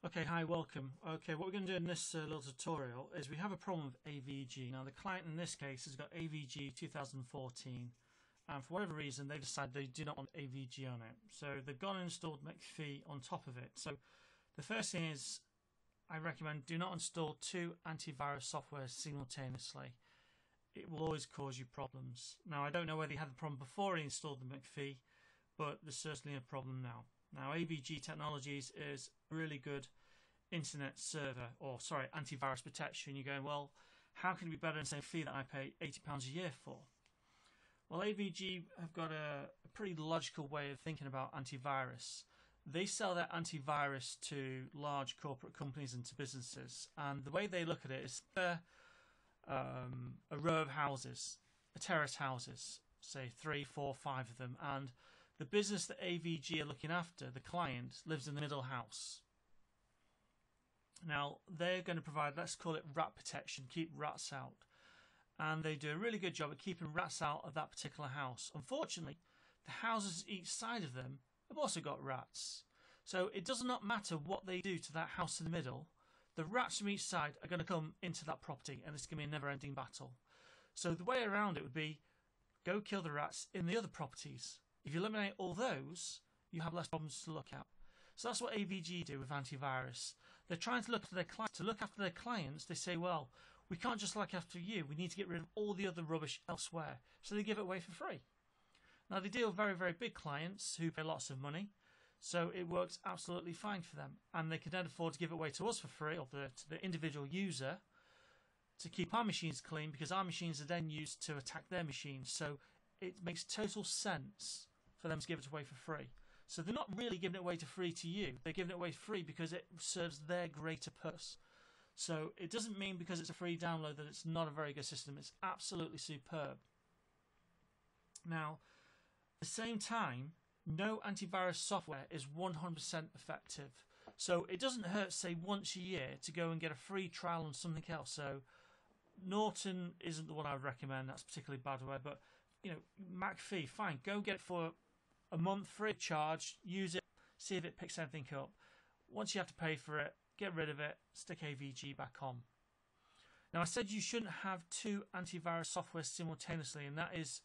Okay, hi, welcome. Okay, what we're going to do in this little tutorial is we have a problem with AVG. Now the client in this case has got AVG 2014 and for whatever reason they've decided they do not want AVG on it. So they've gone and installed McAfee on top of it. So the first thing is I recommend do not install two antivirus software simultaneously. It will always cause you problems. Now I don't know whether he had the problem before he installed the McAfee, but there's certainly a problem now. Now AVG Technologies is a really good internet server, or sorry, antivirus protection. You're going, well, how can it be better than the same fee that I pay £80 a year for? Well, AVG have got a pretty logical way of thinking about antivirus. They sell their antivirus to large corporate companies and to businesses, and the way they look at it is they're a row of houses, a terrace houses, say 3, 4, 5 of them, and the business that AVG are looking after, the client, lives in the middle house. Now they're going to provide, let's call it rat protection, keep rats out, and they do a really good job at keeping rats out of that particular house. Unfortunately, the houses each side of them have also got rats, so it does not matter what they do to that house in the middle, the rats from each side are going to come into that property, and it's going to be a never-ending battle. So the way around it would be go kill the rats in the other properties. If you eliminate all those, you have less problems to look at. So that's what AVG do with antivirus. They're trying to look after their clients. To look after their clients, they say, well, we can't just look after you. We need to get rid of all the other rubbish elsewhere. So they give it away for free. Now, they deal with very, very big clients who pay lots of money. So it works absolutely fine for them. And they can then afford to give it away to us for free, or to the individual user, to keep our machines clean, because our machines are then used to attack their machines. So it makes total sense for them to give it away for free. So they're not really giving it away for free to you. They're giving it away free because it serves their greater purpose. So it doesn't mean because it's a free download that it's not a very good system. It's absolutely superb. Now, at the same time, no antivirus software is 100% effective. So it doesn't hurt, say, once a year to go and get a free trial on something else. So Norton isn't the one I would recommend. That's particularly bad way. But you know, McAfee, fine. Go get it for a month free of charge, use it, see if it picks anything up. Once you have to pay for it, get rid of it, stick AVG back on. Now I said you shouldn't have two antivirus software simultaneously, and that is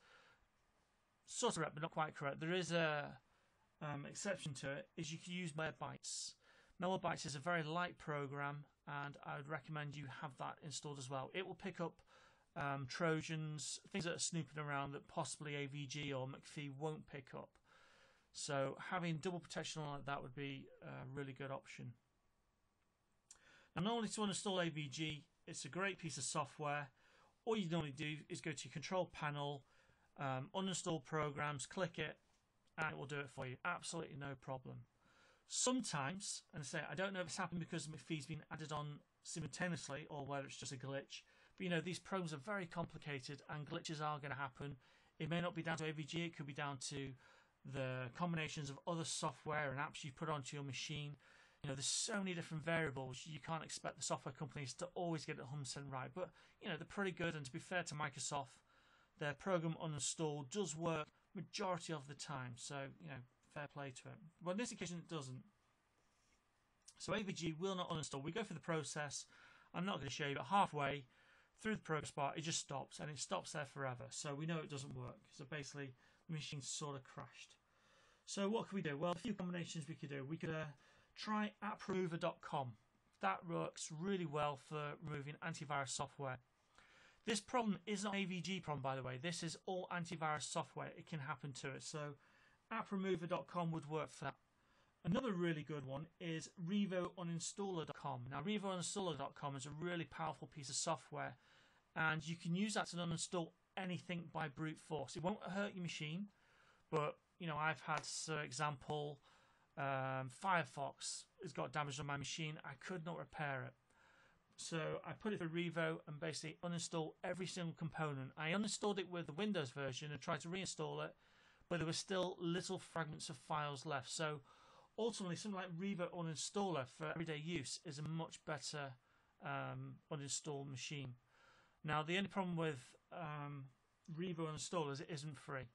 sort of correct but not quite correct. There is a exception to it, is you can use Malwarebytes. Malwarebytes is a very light program, and I would recommend you have that installed as well. It will pick up Trojans, things that are snooping around that possibly AVG or McAfee won't pick up. So having double protection like that would be a really good option. Now, normally to uninstall AVG, it's a great piece of software. All you normally do is go to your control panel, uninstall programs, click it, and it will do it for you. Absolutely no problem. Sometimes, and I say I don't know if it's happened because McAfee's been added on simultaneously or whether it's just a glitch, but you know, these programs are very complicated and glitches are going to happen. It may not be down to AVG, it could be down to the combinations of other software and apps you put onto your machine. You know, there's so many different variables. You can't expect the software companies to always get it 100% right, but you know, they're pretty good, and to be fair to Microsoft, their program uninstall does work majority of the time, so you know, fair play to it. But on this occasion it doesn't. So AVG will not uninstall. We go through the process. I'm not going to show you, but halfway through the progress bar it just stops, and it stops there forever. So we know it doesn't work. So basically the machine's sort of crashed. So what can we do? Well, a few combinations we could do. We could try AppRemover.com. That works really well for removing antivirus software. This problem is not an AVG problem, by the way. This is all antivirus software. It can happen to it. So AppRemover.com would work for that. Another really good one is RevoUninstaller.com. Now, RevoUninstaller.com is a really powerful piece of software, and you can use that to uninstall anything by brute force. It won't hurt your machine, but you know, I've had, for example, Firefox has got damaged on my machine. I could not repair it, so I put it through Revo and basically uninstall every single component. I uninstalled it with the Windows version and tried to reinstall it, but there were still little fragments of files left. So ultimately, something like Revo Uninstaller for everyday use is a much better uninstall machine. Now, the only problem with Revo Uninstaller is it isn't free.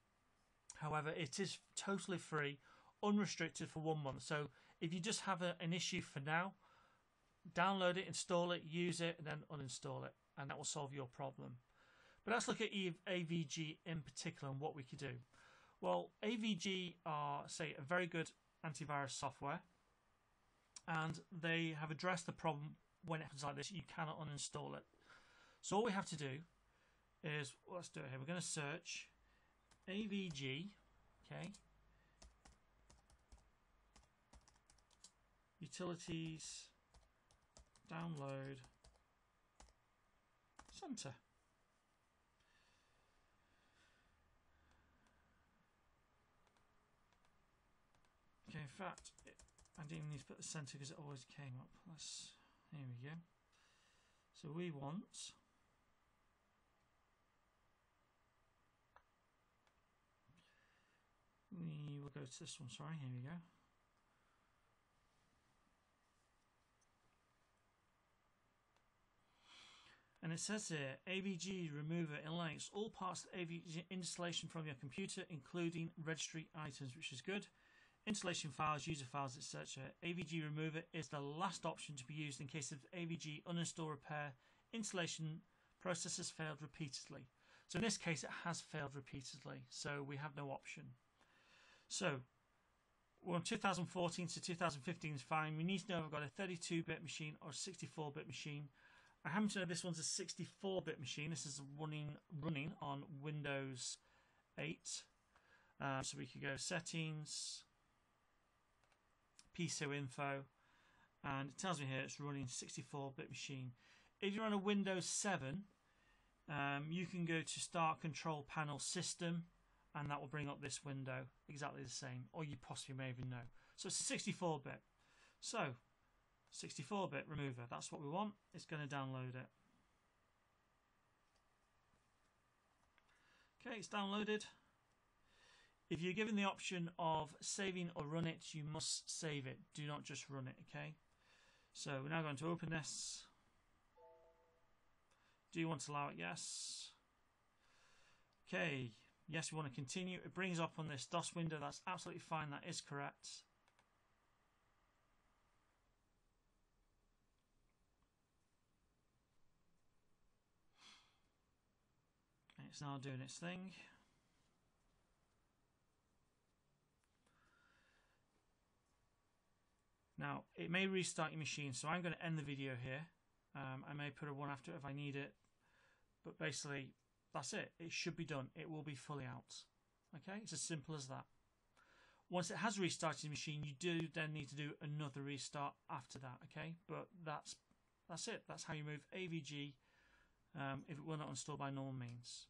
However, it is totally free, unrestricted for 1 month. So if you just have an issue for now, download it, install it, use it, and then uninstall it, and that will solve your problem. But let's look at AVG in particular and what we could do. Well, AVG are, say, a very good antivirus software, and they have addressed the problem when it happens like this. You cannot uninstall it. So all we have to do is, let's do it here. We're going to search AVG, okay, utilities, download, center. Okay, in fact, I didn't need to put the center because it always came up. Here we go. So we want we will go to this one, sorry, here we go. And it says here, AVG remover eliminates all parts of the AVG installation from your computer, including registry items, which is good. Installation files, user files, etc. AVG remover is the last option to be used in case of AVG uninstall repair installation process has failed repeatedly. So in this case, it has failed repeatedly, so we have no option. So we're on 2014 to 2015 is fine. We need to know if I've got a 32-bit machine or a 64-bit machine. I happen to know this one's a 64-bit machine. This is running on Windows 8. So we could go settings, PSO info, and it tells me here it's running 64-bit machine. If you're on a Windows 7, you can go to Start Control Panel System, and that will bring up this window exactly the same, or you possibly may even know. So it's a 64-bit. So 64-bit remover, that's what we want. It's going to download it. Okay, it's downloaded. If you're given the option of saving or run it, you must save it. Do not just run it, okay? So we're now going to open this. Do you want to allow it? Yes. Okay. Yes, we want to continue. It brings up on this DOS window. That's absolutely fine. That is correct. It's now doing its thing. Now, it may restart your machine, so I'm going to end the video here. I may put a one after it if I need it, but basically, that's it. It should be done. It will be fully out. Okay, it's as simple as that. Once it has restarted your machine, you do then need to do another restart after that. Okay, but that's it. That's how you move AVG if it will not install by normal means.